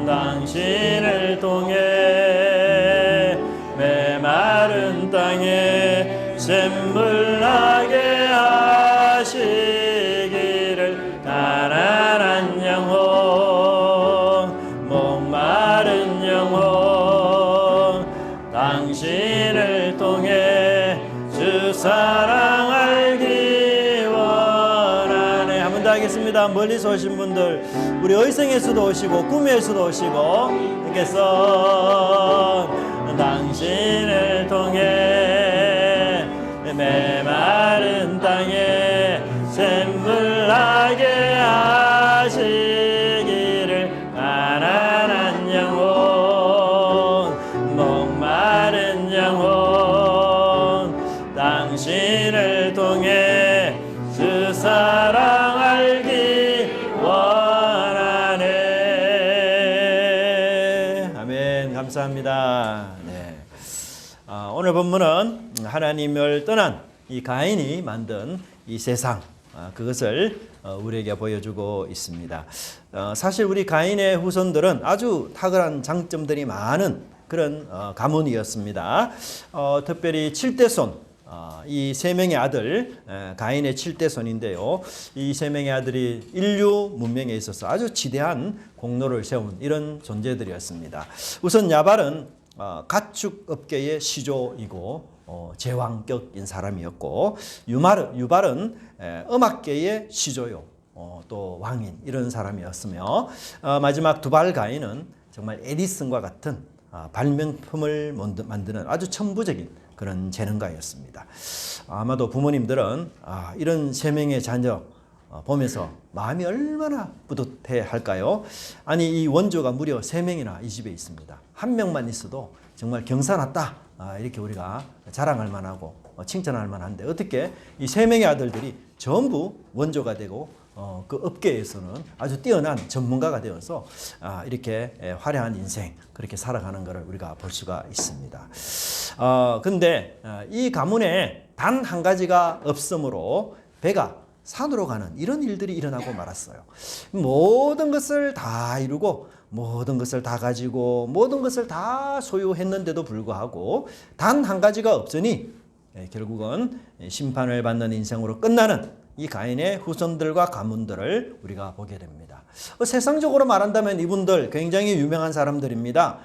당신을 통해 메마른 땅에 샘물 나게 하시기를 가난한 영혼 목마른 영혼 당신을 통해 주 사랑 알기 원하네. 한 번 더 하겠습니다. 멀리서 오신 분들, 우리 의성에서도 오시고 구미에서도 오시고 이렇게서 당신을 통해 메마른 땅에 샘물 나게 하시기를 가난한 영혼 목마른 영혼 당신을 통해 주 사랑 알기 원하네. 아멘. 감사합니다. 네. 오늘 본문은 하나님을 떠난 이 가인이 만든 이 세상, 그것을 우리에게 보여주고 있습니다. 사실 우리 가인의 후손들은 아주 탁월한 장점들이 많은 그런 가문이었습니다. 특별히 7대손, 이 세 명의 아들, 가인의 7대손인데요. 이 세 명의 아들이 인류 문명에 있어서 아주 지대한 공로를 세운 이런 존재들이었습니다. 우선 야발은 가축업계의 시조이고 제왕격인 사람이었고, 유발은 음악계의 시조요, 또 왕인 이런 사람이었으며, 마지막 두발 가인은 정말 에디슨과 같은 발명품을 만드는 아주 천부적인 그런 재능가였습니다. 아마도 부모님들은 이런 세 명의 자녀 보면서 마음이 얼마나 뿌듯해 할까요? 아니, 이 원조가 무려 3명이나 이 집에 있습니다. 한 명만 있어도 정말 경사났다, 이렇게 우리가 자랑할 만하고 칭찬할 만한데, 어떻게 이 3명의 아들들이 전부 원조가 되고 그 업계에서는 아주 뛰어난 전문가가 되어서 이렇게 화려한 인생 그렇게 살아가는 것을 우리가 볼 수가 있습니다. 근데 이 가문에 단 한 가지가 없으므로 배가 산으로 가는 이런 일들이 일어나고 말았어요. 모든 것을 다 이루고 모든 것을 다 가지고 모든 것을 다 소유했는데도 불구하고 단 한 가지가 없으니 결국은 심판을 받는 인생으로 끝나는 이 가인의 후손들과 가문들을 우리가 보게 됩니다. 세상적으로 말한다면 이분들 굉장히 유명한 사람들입니다.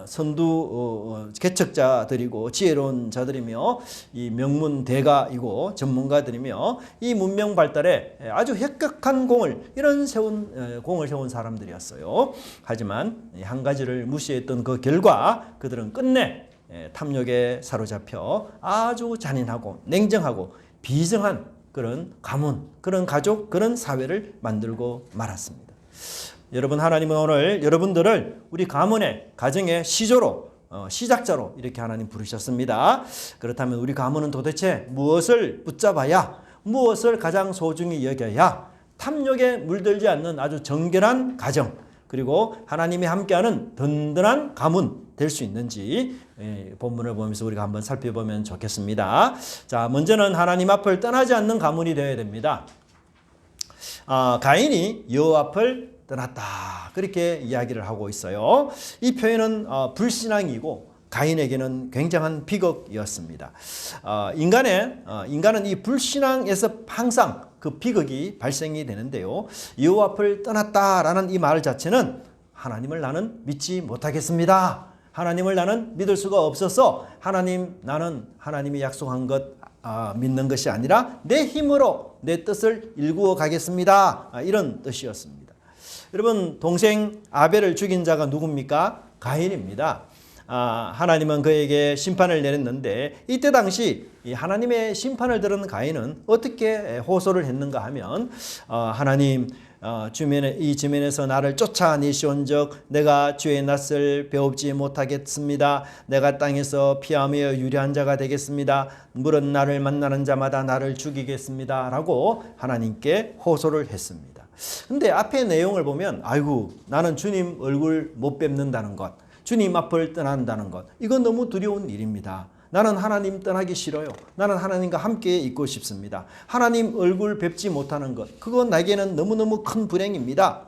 선두 개척자들이고 지혜로운 자들이며 이 명문 대가이고 전문가들이며 이 문명 발달에 아주 혁혁한 공을 세운 사람들이었어요. 하지만 한 가지를 무시했던 그 결과 그들은 끝내 탐욕에 사로잡혀 아주 잔인하고 냉정하고 비정한 그런 가문, 그런 가족, 그런 사회를 만들고 말았습니다. 여러분, 하나님은 오늘 여러분들을 우리 가문의 가정의 시조로, 시작자로 이렇게 하나님 부르셨습니다. 그렇다면 우리 가문은 도대체 무엇을 붙잡아야, 무엇을 가장 소중히 여겨야 탐욕에 물들지 않는 아주 정결한 가정, 그리고 하나님이 함께하는 든든한 가문 될 수 있는지 본문을 보면서 우리가 한번 살펴보면 좋겠습니다. 자, 먼저는 하나님 앞을 떠나지 않는 가문이 되어야 됩니다. 가인이 여호와 앞을 떠났다, 그렇게 이야기를 하고 있어요. 이 표현은 불신앙이고 가인에게는 굉장한 비극이었습니다. 인간은 이 불신앙에서 항상 그 비극이 발생이 되는데요. 여호와 앞을 떠났다라는 이 말 자체는 하나님을 나는 믿지 못하겠습니다. 하나님을 나는 믿을 수가 없어서 나는 하나님이 약속한 것 믿는 것이 아니라 내 힘으로 내 뜻을 일구어 가겠습니다. 이런 뜻이었습니다. 여러분, 동생 아벨을 죽인 자가 누굽니까? 가인입니다. 하나님은 그에게 심판을 내렸는데, 이때 당시 하나님의 심판을 들은 가인은 어떻게 호소를 했는가 하면, 하나님, 이 지면에서 나를 쫓아내시온즉 내가 주의 낯을 배웁지 못하겠습니다. 내가 땅에서 피하며 유리한 자가 되겠습니다. 물은 나를 만나는 자마다 나를 죽이겠습니다. 라고 하나님께 호소를 했습니다. 근데 앞의 내용을 보면, 아이고, 나는 주님 얼굴 못 뵙는다는 것, 주님 앞을 떠난다는 것, 이건 너무 두려운 일입니다. 나는 하나님 떠나기 싫어요. 나는 하나님과 함께 있고 싶습니다. 하나님 얼굴 뵙지 못하는 것, 그건 나에게는 너무너무 큰 불행입니다.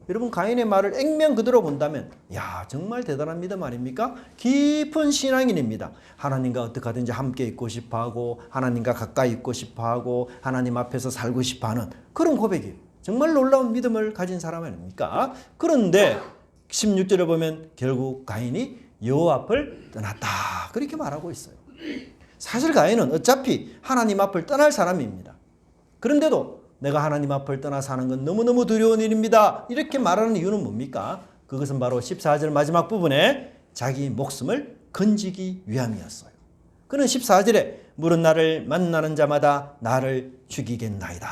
여러분 가인의 말을 액면 그대로 본다면 야 정말 대단한 믿음 아닙니까? 깊은 신앙인입니다. 하나님과 어떻게 하든지 함께 있고 싶어하고 하나님과 가까이 있고 싶어하고 하나님 앞에서 살고 싶어하는 그런 고백이에요. 정말 놀라운 믿음을 가진 사람 아닙니까? 그런데 16절에 보면 결국 가인이 여호와 앞을 떠났다 그렇게 말하고 있어요. 사실 가인은 어차피 하나님 앞을 떠날 사람입니다. 그런데도 내가 하나님 앞을 떠나 사는 건 너무너무 두려운 일입니다. 이렇게 말하는 이유는 뭡니까? 그것은 바로 14절 마지막 부분에 자기 목숨을 건지기 위함이었어요. 그는 14절에 물은 나를 만나는 자마다 나를 죽이겠나이다.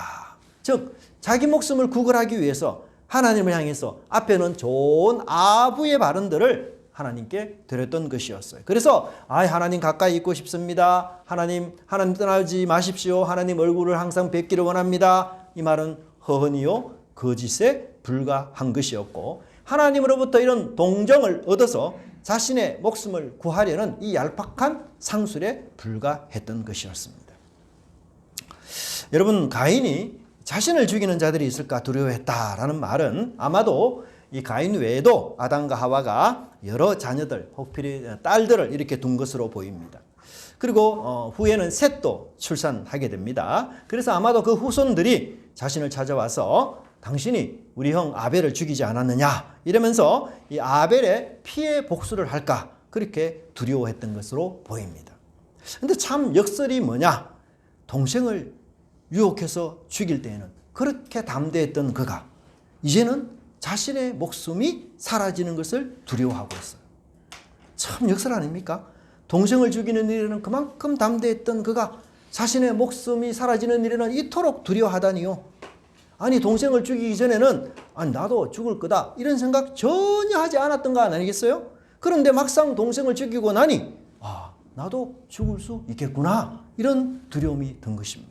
즉 자기 목숨을 구걸하기 위해서 하나님을 향해서 앞에는 좋은 아부의 발언들을 하나님께 드렸던 것이었어요. 그래서 하나님 가까이 있고 싶습니다. 하나님 떠나지 마십시오. 하나님 얼굴을 항상 뵙기를 원합니다. 이 말은 허언이요 거짓에 불과한 것이었고 하나님으로부터 이런 동정을 얻어서 자신의 목숨을 구하려는 이 얄팍한 상술에 불과했던 것이었습니다. 여러분 가인이 자신을 죽이는 자들이 있을까 두려워했다라는 말은 아마도 이 가인 외에도 아담과 하와가 여러 자녀들, 혹필이 딸들을 이렇게 둔 것으로 보입니다. 그리고 후에는 셋도 출산하게 됩니다. 그래서 아마도 그 후손들이 자신을 찾아와서 당신이 우리 형 아벨을 죽이지 않았느냐 이러면서 이 아벨의 피해 복수를 할까 그렇게 두려워했던 것으로 보입니다. 근데 참 역설이 뭐냐? 동생을 유혹해서 죽일 때에는 그렇게 담대했던 그가 이제는 자신의 목숨이 사라지는 것을 두려워하고 있어요. 참 역설 아닙니까? 동생을 죽이는 일에는 그만큼 담대했던 그가 자신의 목숨이 사라지는 일에는 이토록 두려워하다니요. 아니 동생을 죽이기 전에는 나도 죽을 거다 이런 생각 전혀 하지 않았던 거 아니겠어요? 그런데 막상 동생을 죽이고 나니 나도 죽을 수 있겠구나 이런 두려움이 든 것입니다.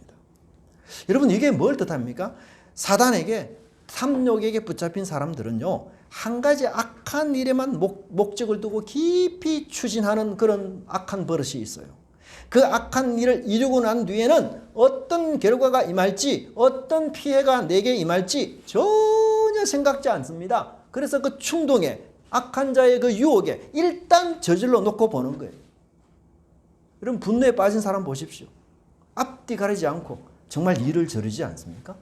여러분 이게 뭘 뜻합니까? 사단에게 탐욕에게 붙잡힌 사람들은요 한 가지 악한 일에만 목적을 두고 깊이 추진하는 그런 악한 버릇이 있어요. 그 악한 일을 이루고 난 뒤에는 어떤 결과가 임할지 어떤 피해가 내게 임할지 전혀 생각지 않습니다. 그래서 그 충동에 악한 자의 그 유혹에 일단 저질러 놓고 보는 거예요. 여러분 분노에 빠진 사람 보십시오. 앞뒤 가리지 않고 정말 일을 저르지 않습니까?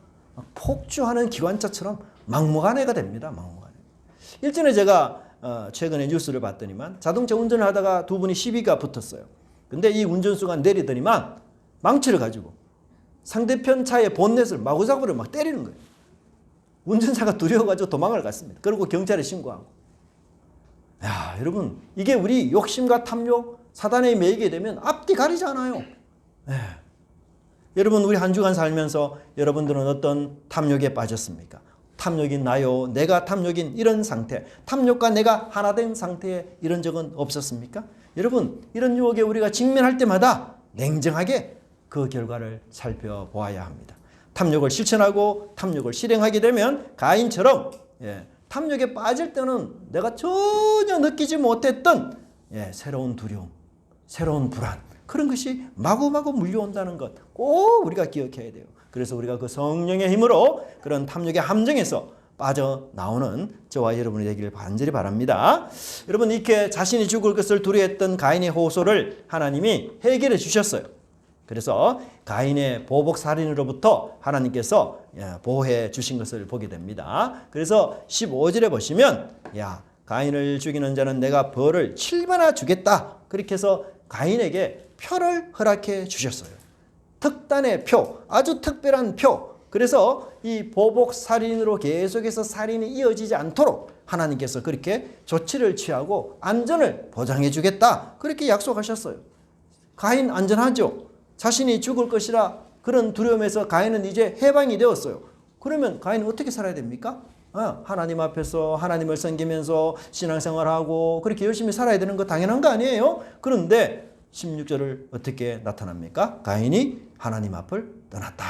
폭주하는 기관차처럼 막무가내가 됩니다. 막무가내. 일전에 제가 최근에 뉴스를 봤더니만 자동차 운전을 하다가 두 분이 시비가 붙었어요. 근데 이 운전수가 내리더니만 망치를 가지고 상대편 차의 본넷을 마구잡이로 막 때리는 거예요. 운전사가 두려워가지고 도망을 갔습니다. 그리고 경찰에 신고하고. 야, 여러분 이게 우리 욕심과 탐욕 사단에 매이게 되면 앞뒤 가리지 않아요. 네. 여러분 우리 한 주간 살면서 여러분들은 어떤 탐욕에 빠졌습니까? 탐욕인 나요. 내가 탐욕인 이런 상태. 탐욕과 내가 하나 된 상태에 이런 적은 없었습니까? 여러분 이런 유혹에 우리가 직면할 때마다 냉정하게 그 결과를 살펴보아야 합니다. 탐욕을 실천하고 탐욕을 실행하게 되면 가인처럼 탐욕에 빠질 때는 내가 전혀 느끼지 못했던 새로운 두려움, 새로운 불안 그런 것이 마구마구 물려온다는 것 꼭 우리가 기억해야 돼요. 그래서 우리가 그 성령의 힘으로 그런 탐욕의 함정에서 빠져나오는 저와 여러분이 되기를 간절히 바랍니다. 여러분 이렇게 자신이 죽을 것을 두려워했던 가인의 호소를 하나님이 해결해 주셨어요. 그래서 가인의 보복살인으로부터 하나님께서 보호해 주신 것을 보게 됩니다. 그래서 15절에 보시면 가인을 죽이는 자는 내가 벌을 7배나 주겠다. 그렇게 해서 가인에게 표를 허락해 주셨어요. 특단의 표, 아주 특별한 표. 그래서 이 보복살인으로 계속해서 살인이 이어지지 않도록 하나님께서 그렇게 조치를 취하고 안전을 보장해 주겠다. 그렇게 약속하셨어요. 가인 안전하죠. 자신이 죽을 것이라 그런 두려움에서 가인은 이제 해방이 되었어요. 그러면 가인은 어떻게 살아야 됩니까? 하나님 앞에서 하나님을 섬기면서 신앙생활하고 그렇게 열심히 살아야 되는 거 당연한 거 아니에요? 그런데 16절을 어떻게 나타납니까? 가인이 하나님 앞을 떠났다.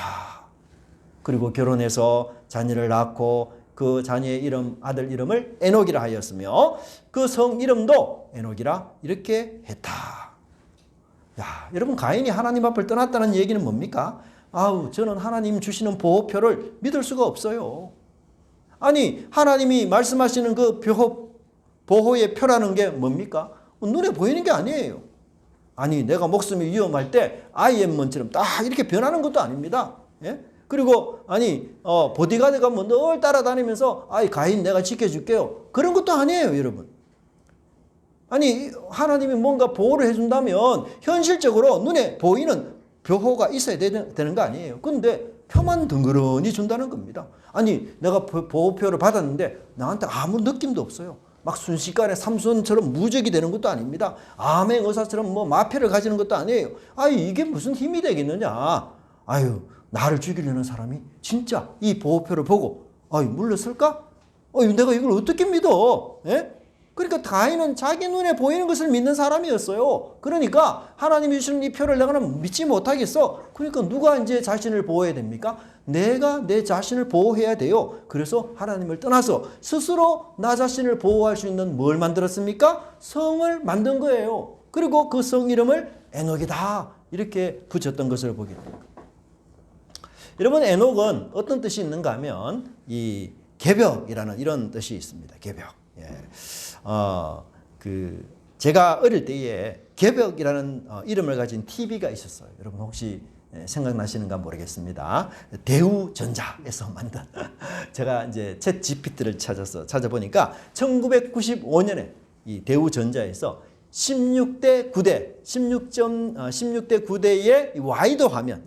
그리고 결혼해서 자녀를 낳고 그 자녀의 이름, 아들 이름을 에녹이라 하였으며 그 성 이름도 에녹이라 이렇게 했다. 여러분 가인이 하나님 앞을 떠났다는 얘기는 뭡니까? 저는 하나님 주시는 보호표를 믿을 수가 없어요. 아니 하나님이 말씀하시는 그 보호의 표라는 게 뭡니까? 눈에 보이는 게 아니에요. 아니 내가 목숨이 위험할 때 아이엠먼처럼 딱 이렇게 변하는 것도 아닙니다. 예? 그리고 아니 보디가드가 뭐 늘 따라다니면서 아이 가인 내가 지켜줄게요. 그런 것도 아니에요, 여러분. 아니 하나님이 뭔가 보호를 해준다면 현실적으로 눈에 보이는 보호가 있어야 되는 거 아니에요. 근데 표만 덩그러니 준다는 겁니다. 아니 내가 보호표를 받았는데 나한테 아무 느낌도 없어요. 막 순식간에 삼손처럼 무적이 되는 것도 아닙니다. 암행 의사처럼 뭐 마패를 가지는 것도 아니에요. 아이 이게 무슨 힘이 되겠느냐. 아유 나를 죽이려는 사람이 진짜 이 보호표를 보고 아유 물러설까? 내가 이걸 어떻게 믿어? 예? 그러니까 가인은 자기 눈에 보이는 것을 믿는 사람이었어요. 그러니까 하나님이 주시는 이 표를 내가 믿지 못하겠어. 그러니까 누가 이제 자신을 보호해야 됩니까? 내가 내 자신을 보호해야 돼요. 그래서 하나님을 떠나서 스스로 나 자신을 보호할 수 있는 뭘 만들었습니까? 성을 만든 거예요. 그리고 그 성 이름을 에녹이다 이렇게 붙였던 것을 보게 됩니다. 여러분 에녹은 어떤 뜻이 있는가 하면 이 개벽이라는 이런 뜻이 있습니다. 개벽. 예. 제가 어릴 때에 개벽이라는 이름을 가진 TV가 있었어요. 여러분 혹시 생각나시는가 모르겠습니다. 대우전자에서 만든 제가 이제 챗 GPT를 찾아보니까 1995년에 이 대우전자에서 16대 9대 16대 9대의 와이드 화면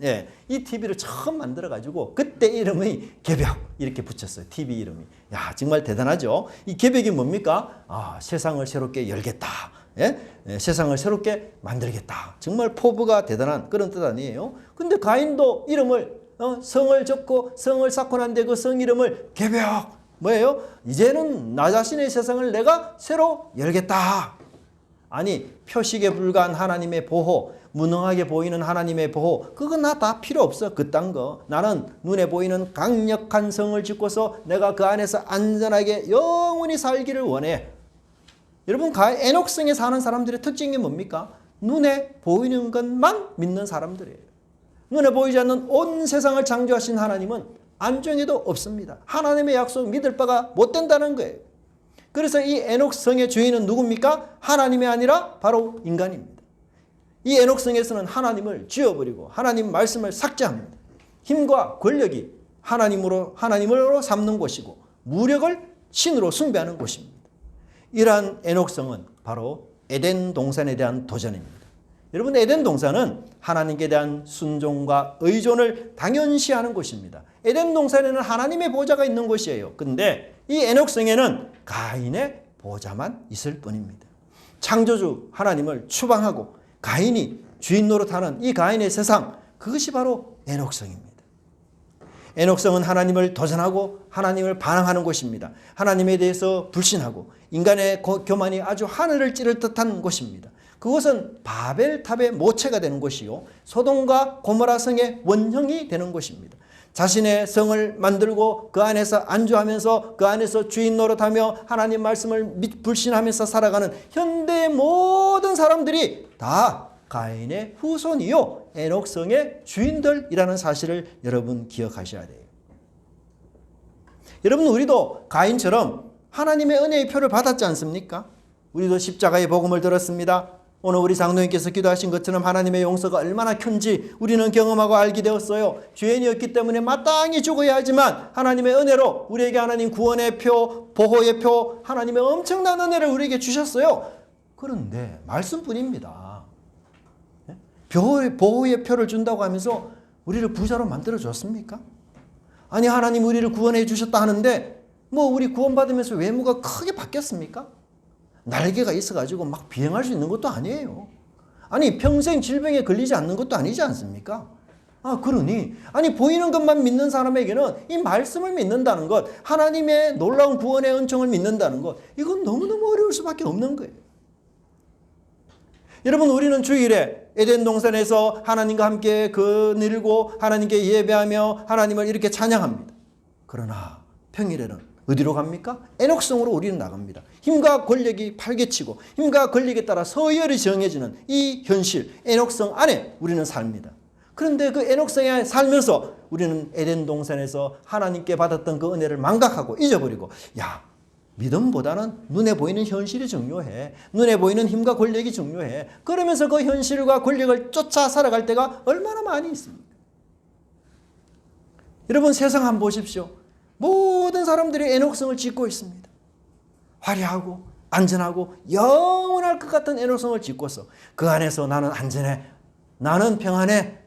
이 TV를 처음 만들어 가지고 그때 이름이 개벽 이렇게 붙였어요. TV 이름이. 야 정말 대단하죠. 이 개벽이 뭡니까? 세상을 새롭게 열겠다. 세상을 새롭게 만들겠다. 정말 포부가 대단한 그런 뜻 아니에요. 근데 가인도 이름을 성을 접고 성을 쌓고 난데 그 성 이름을 개벽 뭐예요? 이제는 나 자신의 세상을 내가 새로 열겠다. 아니 표식에 불과한 하나님의 보호, 무능하게 보이는 하나님의 보호 그건 나 다 필요 없어. 그딴 거. 나는 눈에 보이는 강력한 성을 짓고서 내가 그 안에서 안전하게 영원히 살기를 원해. 여러분 에녹성에 사는 사람들의 특징이 뭡니까? 눈에 보이는 것만 믿는 사람들이에요. 눈에 보이지 않는 온 세상을 창조하신 하나님은 안중에도 없습니다. 하나님의 약속 믿을 바가 못 된다는 거예요. 그래서 이 에녹성의 주인은 누굽니까? 하나님이 아니라 바로 인간입니다. 이 에녹성에서는 하나님을 지워버리고 하나님 말씀을 삭제합니다. 힘과 권력이 하나님으로 삼는 곳이고 무력을 신으로 숭배하는 곳입니다. 이러한 에녹성은 바로 에덴 동산에 대한 도전입니다. 여러분 에덴 동산은 하나님께 대한 순종과 의존을 당연시하는 곳입니다. 에덴 동산에는 하나님의 보좌가 있는 곳이에요. 그런데 이 에녹성에는 가인의 보좌만 있을 뿐입니다. 창조주 하나님을 추방하고 가인이 주인 노릇하는 이 가인의 세상 그것이 바로 에녹성입니다. 에녹성은 하나님을 도전하고 하나님을 반항하는 곳입니다. 하나님에 대해서 불신하고 인간의 교만이 아주 하늘을 찌를 듯한 곳입니다. 그것은 바벨탑의 모체가 되는 곳이요 소돔과 고모라 성의 원형이 되는 곳입니다. 자신의 성을 만들고 그 안에서 안주하면서 그 안에서 주인 노릇하며 하나님 말씀을 불신하면서 살아가는 현대의 모든 사람들이 다 가인의 후손이요 에녹성의 주인들이라는 사실을 여러분 기억하셔야 돼요. 여러분 우리도 가인처럼 하나님의 은혜의 표를 받았지 않습니까? 우리도 십자가의 복음을 들었습니다. 오늘 우리 장로님께서 기도하신 것처럼 하나님의 용서가 얼마나 큰지 우리는 경험하고 알게 되었어요. 죄인이었기 때문에 마땅히 죽어야 하지만 하나님의 은혜로 우리에게 하나님 구원의 표, 보호의 표, 하나님의 엄청난 은혜를 우리에게 주셨어요. 그런데 말씀뿐입니다. 보호의 표를 준다고 하면서 우리를 부자로 만들어 줬습니까? 아니 하나님 우리를 구원해 주셨다 하는데 뭐 우리 구원받으면서 외모가 크게 바뀌었습니까? 날개가 있어가지고 막 비행할 수 있는 것도 아니에요. 아니 평생 질병에 걸리지 않는 것도 아니지 않습니까? 그러니 아니 보이는 것만 믿는 사람에게는 이 말씀을 믿는다는 것, 하나님의 놀라운 구원의 은총을 믿는다는 것, 이건 너무너무 어려울 수밖에 없는 거예요. 여러분 우리는 주일에 에덴 동산에서 하나님과 함께 거닐고 하나님께 예배하며 하나님을 이렇게 찬양합니다. 그러나 평일에는 어디로 갑니까? 에녹성으로 우리는 나갑니다. 힘과 권력이 팔개치고 힘과 권력에 따라 서열이 정해지는 이 현실 에녹성 안에 우리는 삽니다. 그런데 그 에녹성에 살면서 우리는 에덴 동산에서 하나님께 받았던 그 은혜를 망각하고 잊어버리고, 야, 믿음보다는 눈에 보이는 현실이 중요해. 눈에 보이는 힘과 권력이 중요해. 그러면서 그 현실과 권력을 쫓아 살아갈 때가 얼마나 많이 있습니까? 여러분, 세상 한번 보십시오. 모든 사람들이 에녹성을 짓고 있습니다. 화려하고 안전하고 영원할 것 같은 에녹성을 짓고서 그 안에서 나는 안전해, 나는 평안해,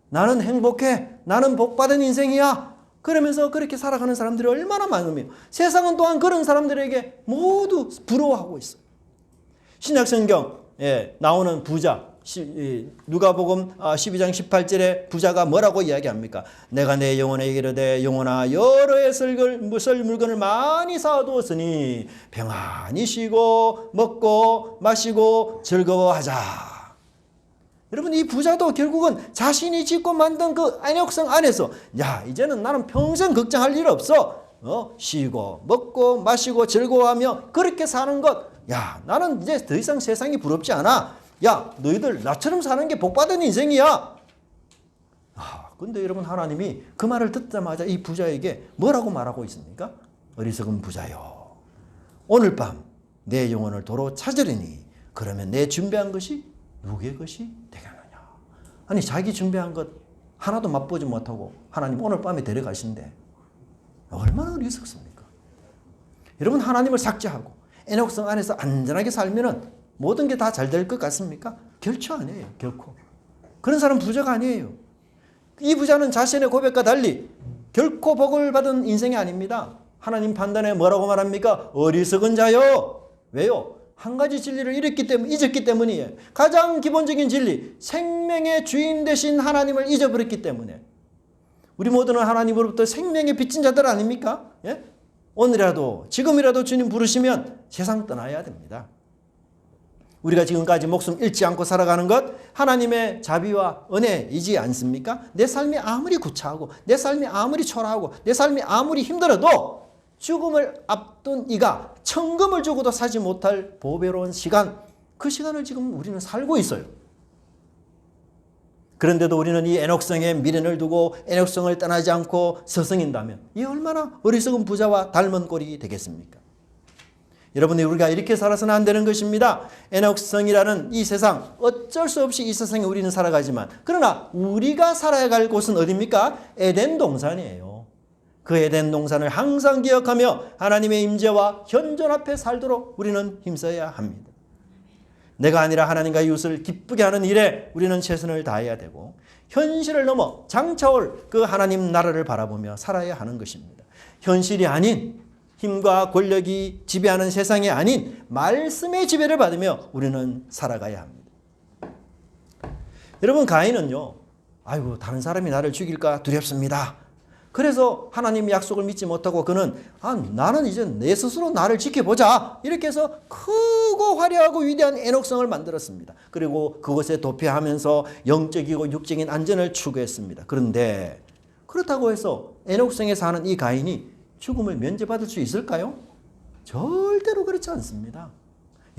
나는 행복해, 나는 복받은 인생이야, 그러면서 그렇게 살아가는 사람들이 얼마나 많으며, 세상은 또한 그런 사람들에게 모두 부러워하고 있어요. 신약성경에 나오는 부자, 누가복음 12장 18절에 부자가 뭐라고 이야기합니까? 내가 내 영혼에게 이르되 영혼아 여러 해 쓸 물건을 많이 쌓아두었으니 평안히 쉬고 먹고 마시고 즐거워하자. 여러분, 이 부자도 결국은 자신이 짓고 만든 그 에녹성 안에서, 야, 이제는 나는 평생 걱정할 일 없어. 쉬고 먹고 마시고 즐거워하며 그렇게 사는 것, 야, 나는 이제 더 이상 세상이 부럽지 않아. 야, 너희들 나처럼 사는 게 복받은 인생이야. 근데 여러분, 하나님이 그 말을 듣자마자 이 부자에게 뭐라고 말하고 있습니까? 어리석은 부자여, 오늘 밤 내 영혼을 도로 찾으리니 그러면 내 준비한 것이 누구의 것이 되겠느냐. 아니, 자기 준비한 것 하나도 맛보지 못하고 하나님 오늘 밤에 데려가신대. 얼마나 어리석습니까? 여러분, 하나님을 삭제하고 에녹성 안에서 안전하게 살면은 모든 게 다 잘 될 것 같습니까? 결코 아니에요. 결코. 그런 사람 부자가 아니에요. 이 부자는 자신의 고백과 달리 결코 복을 받은 인생이 아닙니다. 하나님 판단에 뭐라고 말합니까? 어리석은 자요. 왜요? 한 가지 진리를 잊었기 때문이에요. 가장 기본적인 진리, 생명의 주인 되신 하나님을 잊어버렸기 때문에. 우리 모두는 하나님으로부터 생명의 빚진 자들 아닙니까? 예? 오늘이라도 지금이라도 주님 부르시면 세상 떠나야 됩니다. 우리가 지금까지 목숨 잃지 않고 살아가는 것 하나님의 자비와 은혜이지 않습니까? 내 삶이 아무리 구차하고 내 삶이 아무리 초라하고 내 삶이 아무리 힘들어도 죽음을 앞둔 이가 천금을 주고도 사지 못할 보배로운 시간, 그 시간을 지금 우리는 살고 있어요. 그런데도 우리는 이 에녹성에 미련을 두고 에녹성을 떠나지 않고 서성인다면 이 얼마나 어리석은 부자와 닮은 꼴이 되겠습니까? 여러분, 우리가 이렇게 살아서는 안 되는 것입니다. 에녹성이라는 이 세상, 어쩔 수 없이 이 세상에 우리는 살아가지만, 그러나 우리가 살아야 갈 곳은 어디입니까? 에덴 동산이에요. 그 에덴 동산을 항상 기억하며 하나님의 임재와 현존 앞에 살도록 우리는 힘써야 합니다. 내가 아니라 하나님과 이웃을 기쁘게 하는 일에 우리는 최선을 다해야 되고, 현실을 넘어 장차올 그 하나님 나라를 바라보며 살아야 하는 것입니다. 현실이 아닌, 힘과 권력이 지배하는 세상이 아닌 말씀의 지배를 받으며 우리는 살아가야 합니다. 여러분, 가인은요, 아이고, 다른 사람이 나를 죽일까 두렵습니다. 그래서 하나님 약속을 믿지 못하고 그는 나는 이제 내 스스로 나를 지켜보자, 이렇게 해서 크고 화려하고 위대한 에녹성을 만들었습니다. 그리고 그것에 도피하면서 영적이고 육적인 안전을 추구했습니다. 그런데 그렇다고 해서 에녹성에 사는 이 가인이 죽음을 면제받을 수 있을까요? 절대로 그렇지 않습니다.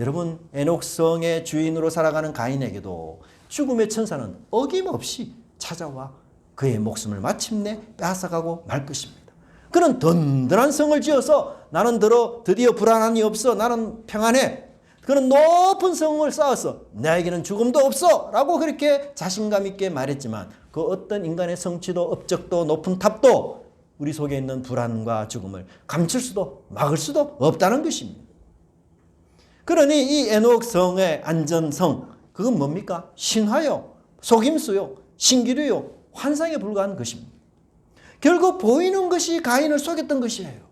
여러분, 에녹성의 주인으로 살아가는 가인에게도 죽음의 천사는 어김없이 찾아와 그의 목숨을 마침내 빼앗아가고 말 것입니다. 그는 든든한 성을 지어서 나는 드디어 불안함이 없어, 나는 평안해, 그는 높은 성을 쌓아서 나에게는 죽음도 없어 라고 그렇게 자신감 있게 말했지만, 그 어떤 인간의 성취도 업적도 높은 탑도 우리 속에 있는 불안과 죽음을 감출 수도 막을 수도 없다는 것입니다. 그러니 이 에녹성의 안전성, 그건 뭡니까? 신화요, 속임수요, 신기루요, 환상에 불과한 것입니다. 결국 보이는 것이 가인을 속였던 것이에요.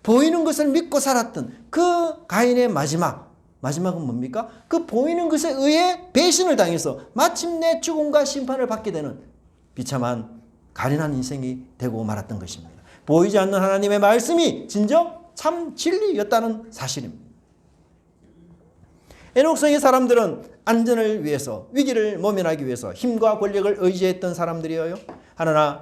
보이는 것을 믿고 살았던 그 가인의 마지막은 뭡니까? 그 보이는 것에 의해 배신을 당해서 마침내 죽음과 심판을 받게 되는 비참한 가련한 인생이 되고 말았던 것입니다. 보이지 않는 하나님의 말씀이 진정 참 진리였다는 사실입니다. 에녹성의 사람들은 안전을 위해서, 위기를 모면하기 위해서 힘과 권력을 의지했던 사람들이에요.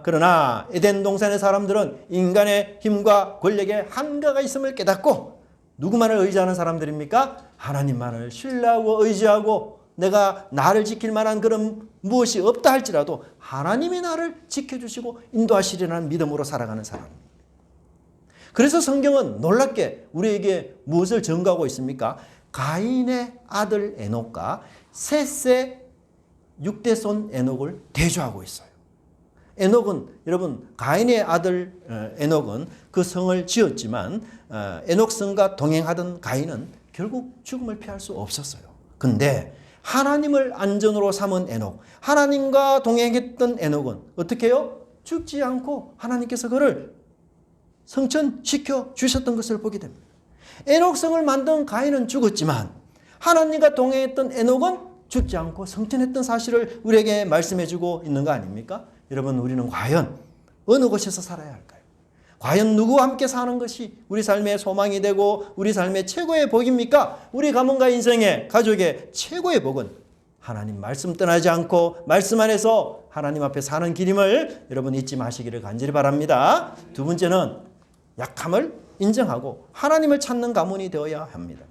그러나 에덴 동산의 사람들은 인간의 힘과 권력에 한계가 있음을 깨닫고 누구만을 의지하는 사람들입니까? 하나님만을 신뢰하고 의지하고 내가 나를 지킬 만한 그런 무엇이 없다 할지라도 하나님이 나를 지켜주시고 인도하시리라는 믿음으로 살아가는 사람입니다. 그래서 성경은 놀랍게 우리에게 무엇을 증거하고 있습니까? 가인의 아들 에녹과 셋의 6대손 에녹을 대조하고 있어요. 에녹은 여러분 가인의 아들 에녹은 그 성을 지었지만 에녹 성과 동행하던 가인은 결국 죽음을 피할 수 없었어요. 근데 하나님을 안전으로 삼은 에녹, 하나님과 동행했던 에녹은 어떻게 해요? 죽지 않고 하나님께서 그를 성천시켜 주셨던 것을 보게 됩니다. 에녹성을 만든 가인은 죽었지만 하나님과 동행했던 에녹은 죽지 않고 성천했던 사실을 우리에게 말씀해 주고 있는 거 아닙니까? 여러분 우리는 과연 어느 곳에서 살아야 할까요? 과연 누구와 함께 사는 것이 우리 삶의 소망이 되고 우리 삶의 최고의 복입니까? 우리 가문과 인생의 가족의 최고의 복은 하나님 말씀 떠나지 않고 말씀 안에서 하나님 앞에 사는 길임을 여러분 잊지 마시기를 간절히 바랍니다. 두 번째는 약함을 인정하고 하나님을 찾는 가문이 되어야 합니다.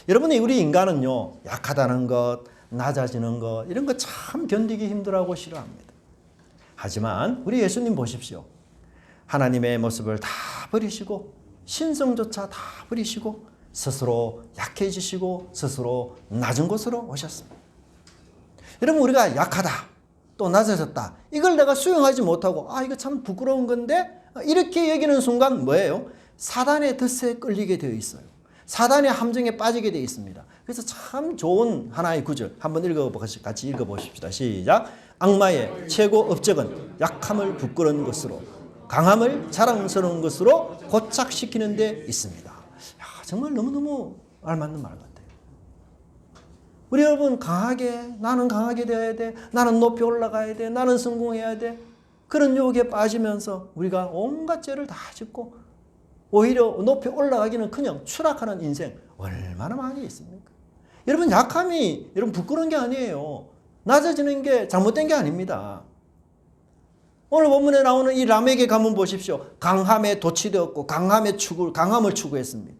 여러분이 우리 인간은요, 약하다는 것, 낮아지는 것 이런 거 참 견디기 힘들어하고 싫어합니다. 하지만 우리 예수님 보십시오. 하나님의 모습을 다 버리시고 신성조차 다 버리시고 스스로 약해지시고 스스로 낮은 곳으로 오셨습니다. 여러분 우리가 약하다 또 낮아졌다 이걸 내가 수용하지 못하고 이거 참 부끄러운 건데 이렇게 여기는 순간 뭐예요? 사단의 덫에 끌리게 되어 있어요. 사단의 함정에 빠지게 되어 있습니다. 그래서 참 좋은 하나의 구절 한번 같이 읽어보십시다. 시작. 악마의 최고 업적은 약함을 부끄러운 것으로 강함을 자랑스러운 것으로 고착시키는 데 있습니다. 정말 너무너무 알맞는 말 같아요. 우리 여러분 나는 강하게 되어야 돼. 나는 높이 올라가야 돼. 나는 성공해야 돼. 그런 유혹에 빠지면서 우리가 온갖 죄를 다 짓고 오히려 높이 올라가기는커녕 추락하는 인생 얼마나 많이 있습니까? 여러분 약함이 여러분 부끄러운 게 아니에요. 낮아지는 게 잘못된 게 아닙니다. 오늘 본문에 나오는 이 라멕의 가문 보십시오. 강함에 도취되었고 강함을 추구했습니다.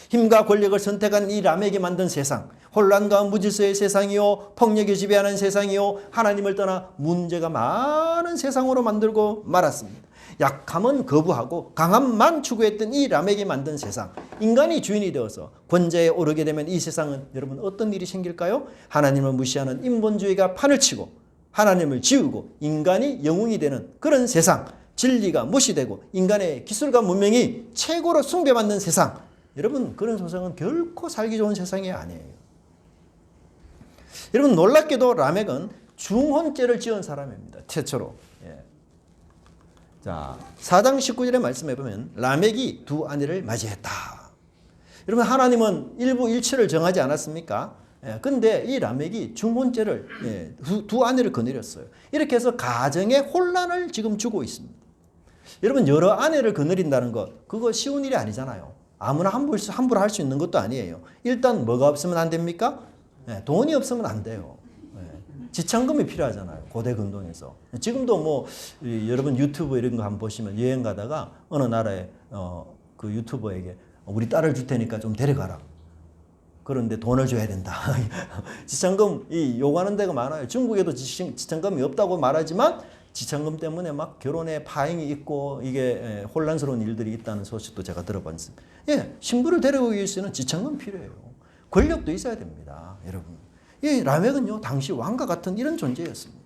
힘과 권력을 선택한 이 라멕이 만든 세상, 혼란과 무질서의 세상이요, 폭력이 지배하는 세상이요, 하나님을 떠나 문제가 많은 세상으로 만들고 말았습니다. 약함은 거부하고 강함만 추구했던 이 라멕이 만든 세상, 인간이 주인이 되어서 권좌에 오르게 되면 이 세상은 여러분 어떤 일이 생길까요? 하나님을 무시하는 인본주의가 판을 치고 하나님을 지우고 인간이 영웅이 되는 그런 세상, 진리가 무시되고 인간의 기술과 문명이 최고로 숭배받는 세상, 여러분 그런 세상은 결코 살기 좋은 세상이 아니에요. 여러분 놀랍게도 라멕은 중혼죄를 지은 사람입니다. 최초로. 자, 4장 19절에 말씀해 보면 라멕이 두 아내를 맞이했다. 여러분 하나님은 일부 일처를 정하지 않았습니까? 근데 이 라멕이 중혼죄를 두 아내를 거느렸어요. 이렇게 해서 가정에 혼란을 지금 주고 있습니다. 여러분 여러 아내를 거느린다는 것 그거 쉬운 일이 아니잖아요. 아무나 함부로 할 수 있는 것도 아니에요. 일단 뭐가 없으면 안 됩니까? 돈이 없으면 안 돼요. 지참금이 필요하잖아요. 고대 근동에서. 지금도 뭐 여러분 유튜브 이런 거 한번 보시면 여행 가다가 어느 나라에 그 유튜버에게 우리 딸을 줄 테니까 좀 데려가라. 그런데 돈을 줘야 된다. 지참금 요구하는 데가 많아요. 중국에도 지참금이 없다고 말하지만 지참금 때문에 막 결혼에 파행이 있고 이게 혼란스러운 일들이 있다는 소식도 제가 들어봤습니다. 신부를 데려오기 위해서는 지참금 필요해요. 권력도 있어야 됩니다. 여러분. 이 라멕은요 당시 왕과 같은 이런 존재였습니다.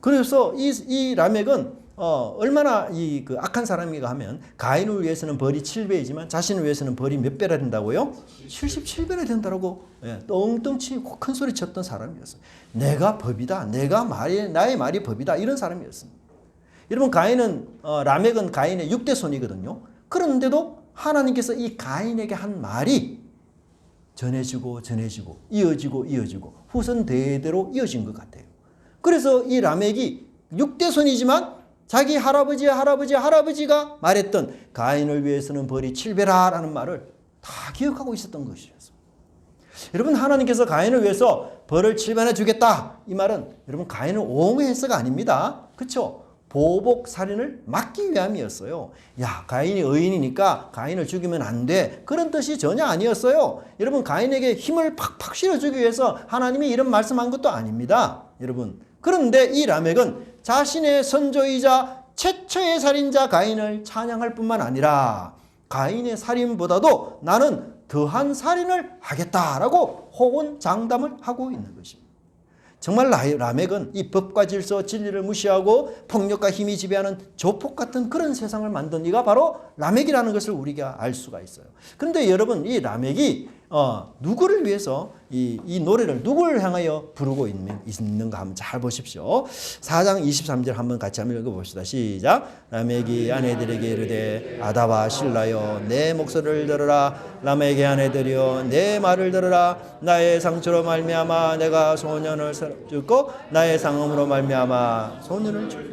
그래서 이 라멕은 얼마나 그 악한 사람인가 하면 가인을 위해서는 벌이 7배이지만 자신을 위해서는 벌이 몇 배나 된다고요? 77배나 된다고 엉뚱치 큰 소리 쳤던 사람이었어요. 내가 법이다. 나의 말이 법이다. 이런 사람이었습니다. 여러분 라멕은 가인의 6대 손이거든요. 그런데도 하나님께서 이 가인에게 한 말이 전해지고 이어지고 후손 대대로 이어진 것 같아요. 그래서 이 라멕이 6대 손이지만 자기 할아버지가 말했던 가인을 위해서는 벌이 7배라라는 말을 다 기억하고 있었던 것이었습니다. 여러분 하나님께서 가인을 위해서 벌을 7배나 주겠다 이 말은 여러분 가인을 옹호해서가 아닙니다. 그렇죠? 보복 살인을 막기 위함이었어요. 야, 가인이 의인이니까 가인을 죽이면 안 돼. 그런 뜻이 전혀 아니었어요. 여러분, 가인에게 힘을 팍팍 실어주기 위해서 하나님이 이런 말씀한 것도 아닙니다. 여러분. 그런데 이 라멕은 자신의 선조이자 최초의 살인자 가인을 찬양할 뿐만 아니라 가인의 살인보다도 나는 더한 살인을 하겠다라고 호언장담을 하고 있는 것입니다. 정말 라멕은 이 법과 질서, 진리를 무시하고 폭력과 힘이 지배하는 조폭 같은 그런 세상을 만든 이가 바로 라멕이라는 것을 우리가 알 수가 있어요. 그런데 여러분, 이 라멕이 누구를 위해서 이 노래를 누구를 향하여 부르고 있는가 한번 잘 보십시오. 4장 23절 한번 같이 한번 읽어봅시다. 시작. 라멕이 아내들에게 이르되 아다와 실라여 내 목소리를 들으라. 라멕의 아내들이여 내 말을 들으라. 나의 상처로 말미암아 내가 소년을 죽고 나의 상음으로 말미암아 소년을 죽고.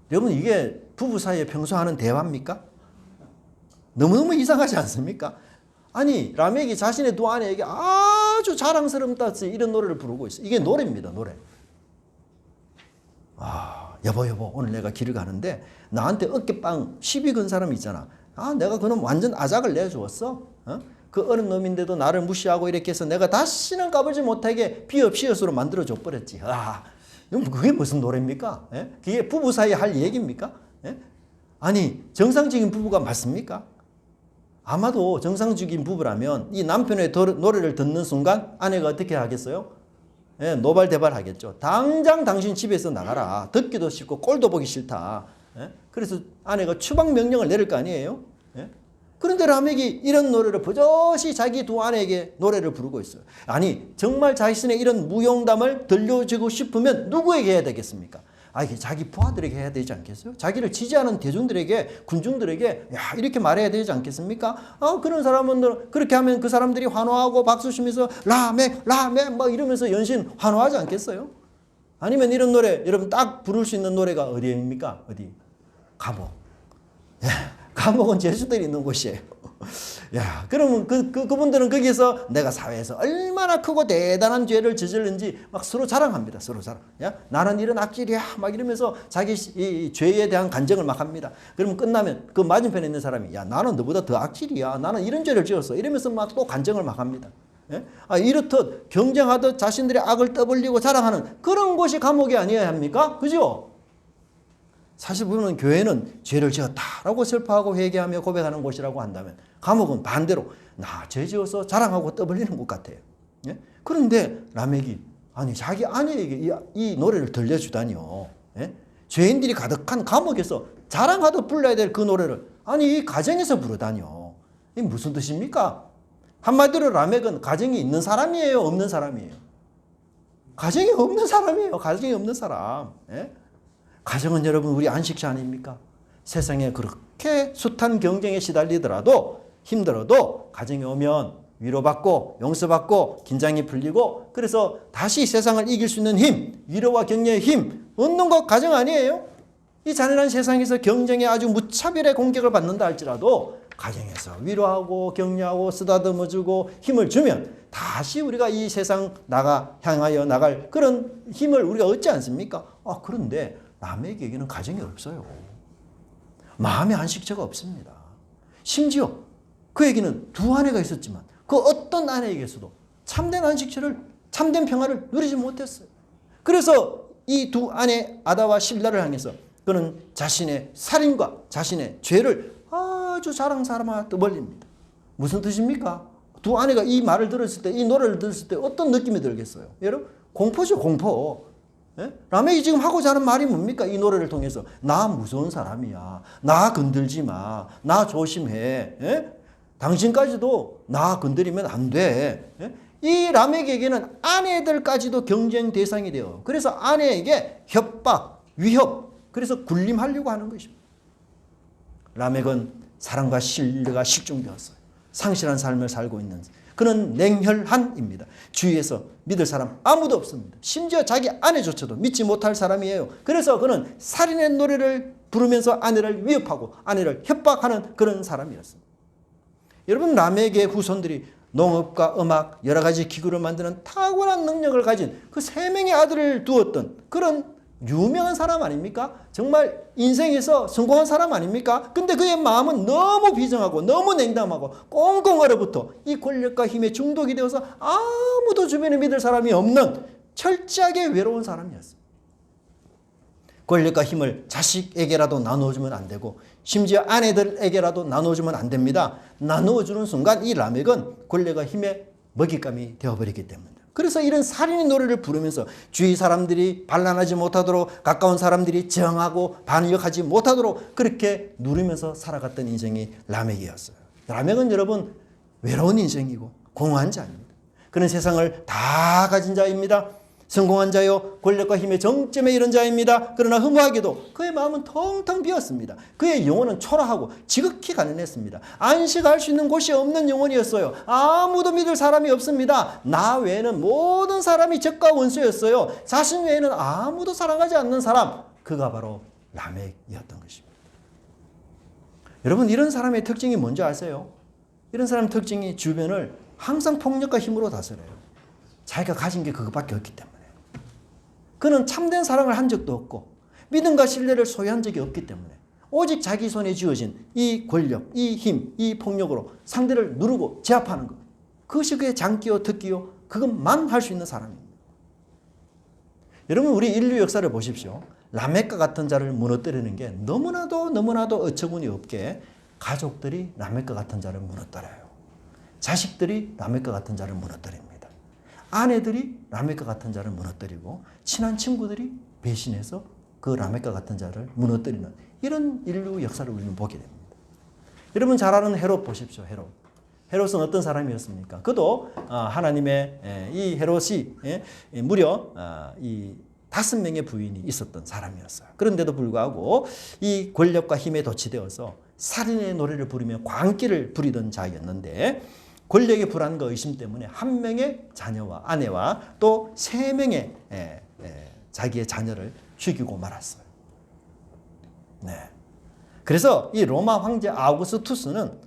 여러분, 이게 부부 사이에 평소 하는 대화입니까? 너무너무 이상하지 않습니까? 아니, 라멕이 자신의 두 아내에게 아주 자랑스럽다 이런 노래를 부르고 있어요. 이게 노래입니다, 노래. 여보, 오늘 내가 길을 가는데 나한테 어깨빵 시비 건 사람 있잖아. 내가 그놈 완전 아작을 내주었어. 그 어린 놈인데도 나를 무시하고 이렇게 해서 내가 다시는 까불지 못하게 비읍시옷으로 만들어줘 버렸지. 그게 무슨 노래입니까? 그게 부부 사이에 할 얘기입니까? 아니, 정상적인 부부가 맞습니까? 아마도 정상적인 부부라면 이 남편의 노래를 듣는 순간 아내가 어떻게 하겠어요? 노발대발 하겠죠. 당장 당신 집에서 나가라. 듣기도 싫고 꼴도 보기 싫다. 그래서 아내가 추방 명령을 내릴 거 아니에요? 그런데 라멕이 이런 노래를 버젓이 자기 두 아내에게 노래를 부르고 있어요. 아니, 정말 자신의 이런 무용담을 들려주고 싶으면 누구에게 해야 되겠습니까? 이게 자기 부하들에게 해야 되지 않겠어요? 자기를 지지하는 대중들에게, 군중들에게 이렇게 말해야 되지 않겠습니까? 그런 사람은 그렇게 하면 그 사람들이 환호하고 박수 치면서 라멕 막 이러면서 연신 환호하지 않겠어요? 아니면 이런 노래, 여러분 딱 부를 수 있는 노래가 어디입니까? 어디? 감옥. 감옥은 죄수들이 있는 곳이에요. 그러면 그분들은 거기서 내가 사회에서 얼마나 크고 대단한 죄를 저질른지 막 서로 자랑합니다. 서로 자랑. 나는 이런 악질이야. 막 이러면서 자기 이 죄에 대한 간증을 막 합니다. 그러면 끝나면 그 맞은편에 있는 사람이 나는 너보다 더 악질이야. 나는 이런 죄를 지었어. 이러면서 막 또 간증을 막 합니다. 이렇듯 경쟁하듯 자신들의 악을 떠벌리고 자랑하는 그런 곳이 감옥이 아니어야 합니까? 그죠? 사실 보면 교회는 죄를 지었다라고 슬퍼하고 회개하며 고백하는 곳이라고 한다면 감옥은 반대로 나 죄 지어서 자랑하고 떠벌리는 곳 같아요. 그런데 라멕이 자기 아내에게 이 노래를 들려주다니요. 죄인들이 가득한 감옥에서 자랑하듯 불러야 될 그 노래를 이 가정에서 부르다니요. 이게 무슨 뜻입니까? 한마디로 라멕은 가정이 있는 사람이에요, 없는 사람이에요? 가정이 없는 사람이에요. 가정이 없는 사람. 가정은 여러분 우리 안식처 아닙니까? 세상에 그렇게 숱한 경쟁에 시달리더라도 힘들어도 가정에 오면 위로받고 용서받고 긴장이 풀리고 그래서 다시 세상을 이길 수 있는 힘, 위로와 격려의 힘 얻는 것 가정 아니에요? 이 잔인한 세상에서 경쟁에 아주 무차별의 공격을 받는다 할지라도 가정에서 위로하고 격려하고 쓰다듬어주고 힘을 주면 다시 우리가 이 세상 향하여 나갈 그런 힘을 우리가 얻지 않습니까? 그런데 라멕에게는 가정이 없어요. 마음의 안식처가 없습니다. 심지어 그에게는 두 아내가 있었지만 그 어떤 아내에게서도 참된 안식처를, 참된 평화를 누리지 못했어요. 그래서 이 두 아내 아다와 실라를 향해서 그는 자신의 살인과 자신의 죄를 아주 자랑삼아 떠벌립니다. 무슨 뜻입니까? 두 아내가 이 말을 들었을 때, 이 노래를 들었을 때 어떤 느낌이 들겠어요? 여러분, 공포죠, 공포. 라멕이 지금 하고자 하는 말이 뭡니까? 이 노래를 통해서 나 무서운 사람이야. 나 건들지 마. 나 조심해. 당신까지도 나 건드리면 안 돼. 이 라멕에게는 아내들까지도 경쟁 대상이 돼요. 그래서 아내에게 협박, 위협, 그래서 군림하려고 하는 것입니다. 라멕은 사랑과 신뢰가 실종되었어요. 상실한 삶을 살고 있는 그는 냉혈한입니다. 주위에서 믿을 사람 아무도 없습니다. 심지어 자기 아내조차도 믿지 못할 사람이에요. 그래서 그는 살인의 노래를 부르면서 아내를 위협하고 아내를 협박하는 그런 사람이었습니다. 여러분, 라멕의 후손들이 농업과 음악, 여러 가지 기구를 만드는 탁월한 능력을 가진 그 세 명의 아들을 두었던 그런 유명한 사람 아닙니까? 정말 인생에서 성공한 사람 아닙니까? 근데 그의 마음은 너무 비정하고 너무 냉담하고 꽁꽁 얼어붙어 이 권력과 힘에 중독이 되어서 아무도 주변에 믿을 사람이 없는 철저하게 외로운 사람이었어요. 권력과 힘을 자식에게라도 나누어주면 안 되고 심지어 아내들에게라도 나누어주면 안 됩니다. 나누어주는 순간 이 라멕은 권력과 힘의 먹잇감이 되어버리기 때문에. 그래서 이런 살인의 노래를 부르면서 주위 사람들이 반란하지 못하도록 가까운 사람들이 저항하고 반역하지 못하도록 그렇게 누리면서 살아갔던 인생이 라멕이었어요. 라멕은 여러분 외로운 인생이고 공허한 자입니다. 그는 세상을 다 가진 자입니다. 성공한 자요 권력과 힘의 정점에 이른 자입니다. 그러나 허무하게도 그의 마음은 텅텅 비었습니다. 그의 영혼은 초라하고 지극히 가난했습니다. 안식할 수 있는 곳이 없는 영혼이었어요. 아무도 믿을 사람이 없습니다. 나 외에는 모든 사람이 적과 원수였어요. 자신 외에는 아무도 사랑하지 않는 사람, 그가 바로 라멕이었던 것입니다. 여러분 이런 사람의 특징이 뭔지 아세요? 이런 사람의 특징이 주변을 항상 폭력과 힘으로 다스려요. 자기가 가진 게 그것밖에 없기 때문에. 그는 참된 사랑을 한 적도 없고 믿음과 신뢰를 소유한 적이 없기 때문에 오직 자기 손에 쥐어진 이 권력, 이 힘, 이 폭력으로 상대를 누르고 제압하는 것. 그것이 그의 장기요 득기요 그것만 할 수 있는 사람입니다. 여러분 우리 인류 역사를 보십시오. 라멕과 같은 자를 무너뜨리는 게 너무나도 어처구니 없게 가족들이 라멕과 같은 자를 무너뜨려요. 자식들이 라멕과 같은 자를 무너뜨립니다. 아내들이 라멕과 같은 자를 무너뜨리고 친한 친구들이 배신해서 그 라멕과 같은 자를 무너뜨리는 이런 인류 역사를 우리는 보게 됩니다. 여러분 잘 아는 헤롯 보십시오. 헤롯은 어떤 사람이었습니까? 그도 하나님의 이 헤롯이 무려 이 5명의 부인이 있었던 사람이었어요. 그런데도 불구하고 이 권력과 힘에 도취되어서 살인의 노래를 부르며 광기를 부리던 자였는데 권력의 불안과 의심 때문에 1명의 자녀와 아내와 또 3명의 자기의 자녀를 죽이고 말았어요. 네. 그래서 이 로마 황제 아우구스투스는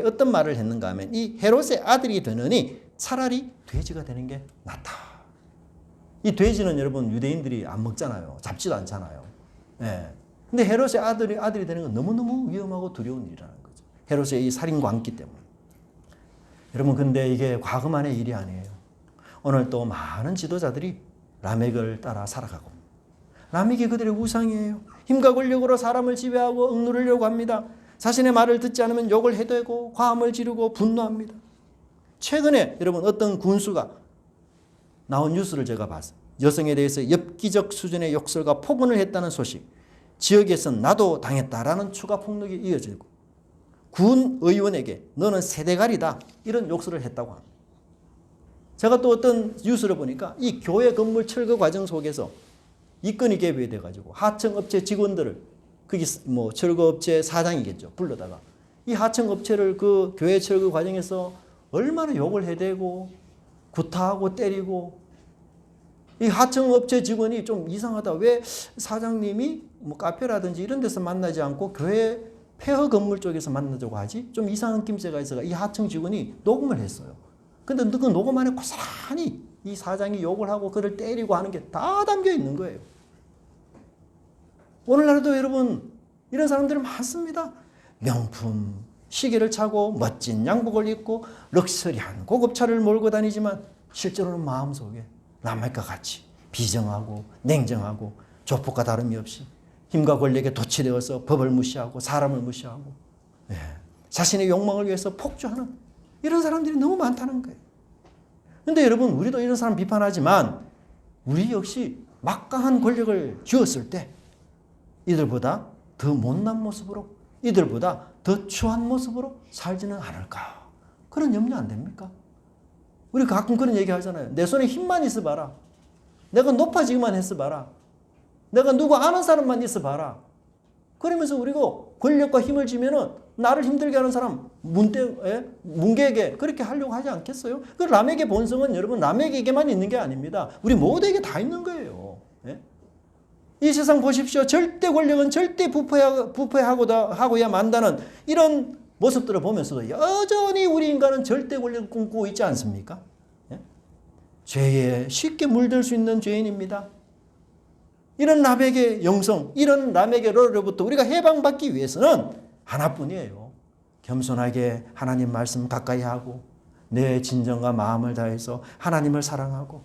어떤 말을 했는가 하면 이 헤롯의 아들이 되느니 차라리 돼지가 되는 게 낫다. 이 돼지는 여러분 유대인들이 안 먹잖아요. 잡지도 않잖아요. 네. 근데 헤롯의 아들이 되는 건 너무너무 위험하고 두려운 일이라는 거죠. 헤롯의 이 살인 광기 때문에. 여러분 근데 이게 과거만의 일이 아니에요. 오늘 또 많은 지도자들이 라멕을 따라 살아가고 라멕이 그들의 우상이에요. 힘과 권력으로 사람을 지배하고 억누르려고 합니다. 자신의 말을 듣지 않으면 욕을 해대고 과음을 지르고 분노합니다. 최근에 여러분 어떤 군수가 나온 뉴스를 제가 봤어요. 여성에 대해서 엽기적 수준의 욕설과 폭언을 했다는 소식. 지역에선 나도 당했다라는 추가 폭력이 이어지고 군 의원에게 너는 세대갈이다 이런 욕설을 했다고 합니다. 제가 또 어떤 뉴스를 보니까 이 교회 건물 철거 과정 속에서 이건이 개입돼 가지고 하청업체 직원들을 그게 뭐 철거업체 사장이겠죠 불러다가 이 하청업체를 그 교회 철거 과정에서 얼마나 욕을 해대고 구타하고 때리고 이 하청업체 직원이 좀 이상하다. 왜 사장님이 뭐 카페라든지 이런 데서 만나지 않고 교회 폐허 건물 쪽에서 만나자고 하지? 좀 이상한 낌새가 있어가 이 하청 직원이 녹음을 했어요. 근데 그 녹음 안에 고스란히 이 사장이 욕을 하고 그를 때리고 하는 게 다 담겨 있는 거예요. 오늘날도 여러분 이런 사람들이 많습니다. 명품 시계를 차고 멋진 양복을 입고 럭셔리한 고급차를 몰고 다니지만 실제로는 마음속에 라멕과 같이 비정하고 냉정하고 조폭과 다름이 없이 힘과 권력에 도취되어서 법을 무시하고 사람을 무시하고 자신의 욕망을 위해서 폭주하는 이런 사람들이 너무 많다는 거예요. 그런데 여러분 우리도 이런 사람 비판하지만 우리 역시 막강한 권력을 쥐었을 때 이들보다 더 못난 모습으로 이들보다 더 추한 모습으로 살지는 않을까. 그런 염려 안 됩니까? 우리 가끔 그런 얘기 하잖아요. 내 손에 힘만 있어 봐라. 내가 높아지기만 했어 봐라. 내가 누구 아는 사람만 있어 봐라. 그러면서 우리가 권력과 힘을 쥐면은 나를 힘들게 하는 사람 문개에게 그렇게 하려고 하지 않겠어요? 그 라멕의 본성은 여러분 라멕에게만 있는 게 아닙니다. 우리 모두에게 다 있는 거예요. 예? 이 세상 보십시오. 절대 권력은 절대 부패하고야 만다는 이런 모습들을 보면서도 여전히 우리 인간은 절대 권력을 꿈꾸고 있지 않습니까? 예? 죄에 쉽게 물들 수 있는 죄인입니다. 이런 라멕의 영성, 이런 라멕의 롤로부터 우리가 해방받기 위해서는 하나뿐이에요. 겸손하게 하나님 말씀 가까이 하고 내 진정과 마음을 다해서 하나님을 사랑하고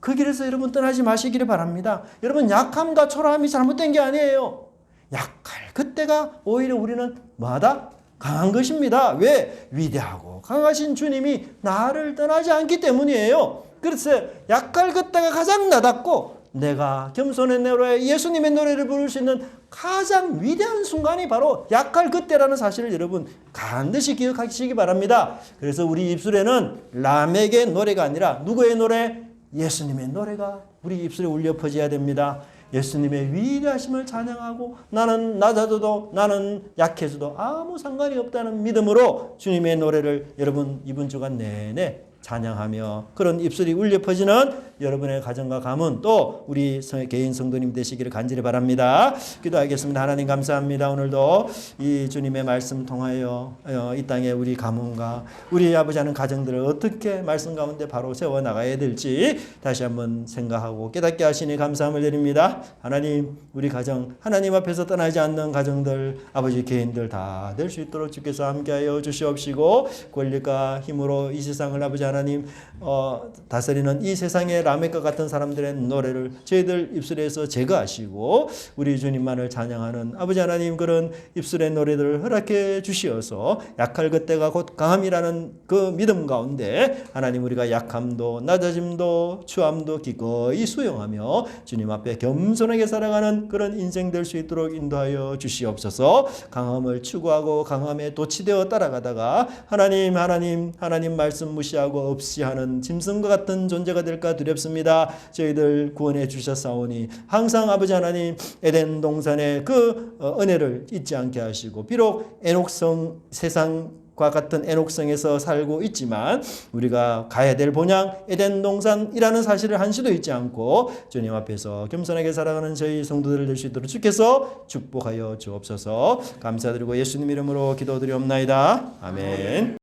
그 길에서 여러분 떠나지 마시기를 바랍니다. 여러분 약함과 초라함이 잘못된 게 아니에요. 약할 그때가 오히려 우리는 뭐하다? 강한 것입니다. 왜? 위대하고 강하신 주님이 나를 떠나지 않기 때문이에요. 그래서 약할 그때가 가장 나답고 내가 겸손의 노래, 예수님의 노래를 부를 수 있는 가장 위대한 순간이 바로 약할 그때라는 사실을 여러분 반드시 기억하시기 바랍니다. 그래서 우리 입술에는 라멕의 노래가 아니라 누구의 노래? 예수님의 노래가 우리 입술에 울려 퍼져야 됩니다. 예수님의 위대하심을 찬양하고 나는 낮아져도 나는 약해져도 아무 상관이 없다는 믿음으로 주님의 노래를 여러분 이번 주간 내내 찬양하며 그런 입술이 울려 퍼지는 여러분의 가정과 가문 또 우리 개인 성도님 되시기를 간절히 바랍니다. 기도하겠습니다. 하나님 감사합니다. 오늘도 이 주님의 말씀 통하여 이 땅에 우리 가문과 우리 아버지 하는 가정들을 어떻게 말씀 가운데 바로 세워나가야 될지 다시 한번 생각하고 깨닫게 하시니 감사함을 드립니다. 하나님 우리 가정 하나님 앞에서 떠나지 않는 가정들 아버지 개인들 다 될 수 있도록 주께서 함께하여 주시옵시고 권력과 힘으로 이 세상을 아버지 하나님 다스리는 이 세상의 라멕과 같은 사람들의 노래를 저희들 입술에서 제거하시고 우리 주님만을 찬양하는 아버지 하나님 그런 입술의 노래들을 허락해 주시어서 약할 그때가 곧 강함이라는 그 믿음 가운데 하나님 우리가 약함도 낮아짐도 추함도 기꺼이 수용하며 주님 앞에 겸손하게 살아가는 그런 인생 될 수 있도록 인도하여 주시옵소서. 강함을 추구하고 강함에 도취되어 따라가다가 하나님 말씀 무시하고 없이 하는 짐승과 같은 존재가 될까 두렵습니다. 저희들 구원해 주셨사오니 항상 아버지 하나님 에덴 동산의 그 은혜를 잊지 않게 하시고 비록 애녹성 세상과 같은 애녹성에서 살고 있지만 우리가 가야 될 본향 에덴 동산이라는 사실을 한시도 잊지 않고 주님 앞에서 겸손하게 살아가는 저희 성도들 될 수 있도록 주께서 축복하여 주옵소서. 감사드리고 예수님 이름으로 기도드리옵나이다. 아멘.